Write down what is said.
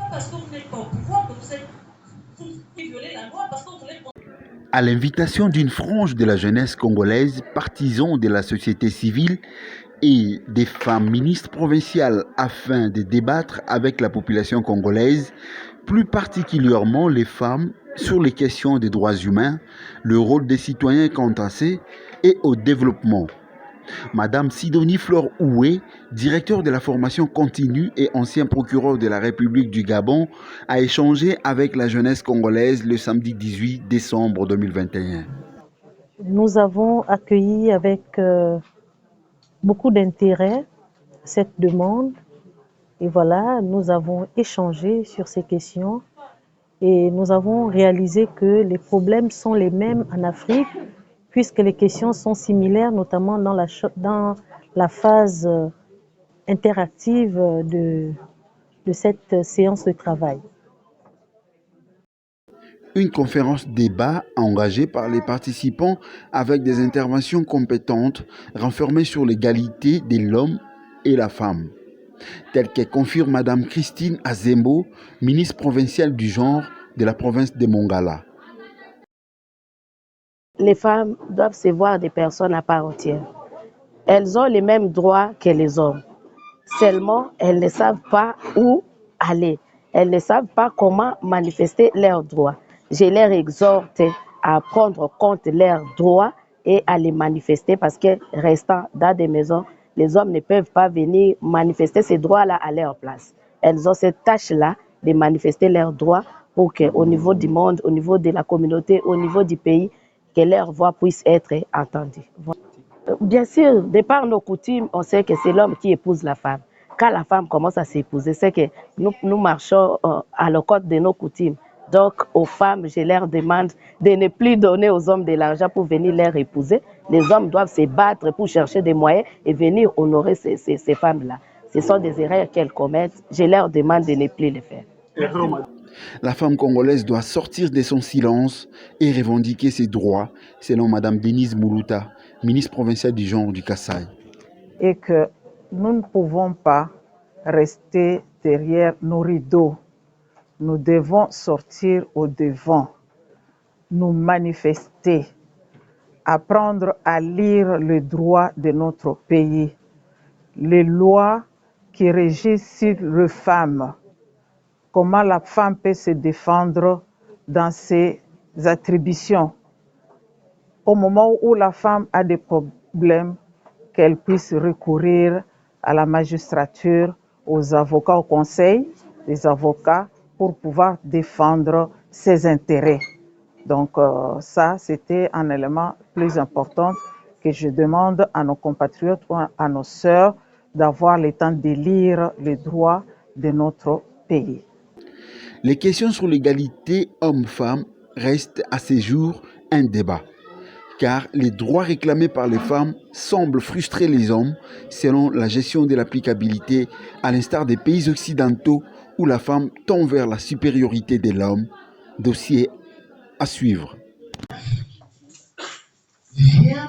parce que vous n'êtes pas au pouvoir que vous violez la loi, parce que vous voulez... À l'invitation d'une frange de la jeunesse congolaise, partisans de la société civile et des femmes ministres provinciales afin de débattre avec la population congolaise, plus particulièrement les femmes, sur les questions des droits humains, le rôle des citoyens contestés et au développement. Madame Sidonie Flore Oué, directeur de la formation continue et ancien procureur de la République du Gabon, a échangé avec la jeunesse congolaise le samedi 18 décembre 2021. Nous avons accueilli avec beaucoup d'intérêt cette demande et voilà, nous avons échangé sur ces questions et nous avons réalisé que les problèmes sont les mêmes en Afrique puisque les questions sont similaires, notamment dans la phase interactive de cette séance de travail. Une conférence débat engagée par les participants avec des interventions compétentes renfermées sur l'égalité de l'homme et la femme, telle que confirme Madame Christine Azembo, ministre provinciale du genre de la province de Mongala. Les femmes doivent se voir des personnes à part entière. Elles ont les mêmes droits que les hommes. Seulement, elles ne savent pas où aller. Elles ne savent pas comment manifester leurs droits. Je leur exhorte à prendre compte leurs droits et à les manifester parce que restant dans des maisons, les hommes ne peuvent pas venir manifester ces droits-là à leur place. Elles ont cette tâche-là de manifester leurs droits pour qu'au niveau du monde, au niveau de la communauté, au niveau du pays, que leur voix puisse être entendue. Bien sûr, de par nos coutumes, on sait que c'est l'homme qui épouse la femme. Quand la femme commence à s'épouser, c'est que nous marchons à l'encontre de nos coutumes. Donc, aux femmes, je leur demande de ne plus donner aux hommes de l'argent pour venir leur épouser. Les hommes doivent se battre pour chercher des moyens et venir honorer ces femmes-là. Ce sont des erreurs qu'elles commettent. Je leur demande de ne plus les faire. La femme congolaise doit sortir de son silence et revendiquer ses droits, selon Madame Denise Moulouta, ministre provinciale du genre du Kasaï. Et que nous ne pouvons pas rester derrière nos rideaux. Nous devons sortir au devant, nous manifester, apprendre à lire le droit de notre pays, les lois qui régissent les femmes, comment la femme peut se défendre dans ses attributions. Au moment où la femme a des problèmes, qu'elle puisse recourir à la magistrature, aux avocats, au conseil des avocats, pour pouvoir défendre ses intérêts. Donc ça, c'était un élément plus important que je demande à nos compatriotes ou à nos sœurs d'avoir le temps de lire les droits de notre pays. Les questions sur l'égalité homme-femme restent à ce jour un débat, car les droits réclamés par les femmes semblent frustrer les hommes selon la gestion de l'applicabilité, à l'instar des pays occidentaux où la femme tend vers la supériorité de l'homme. Dossier à suivre. Rien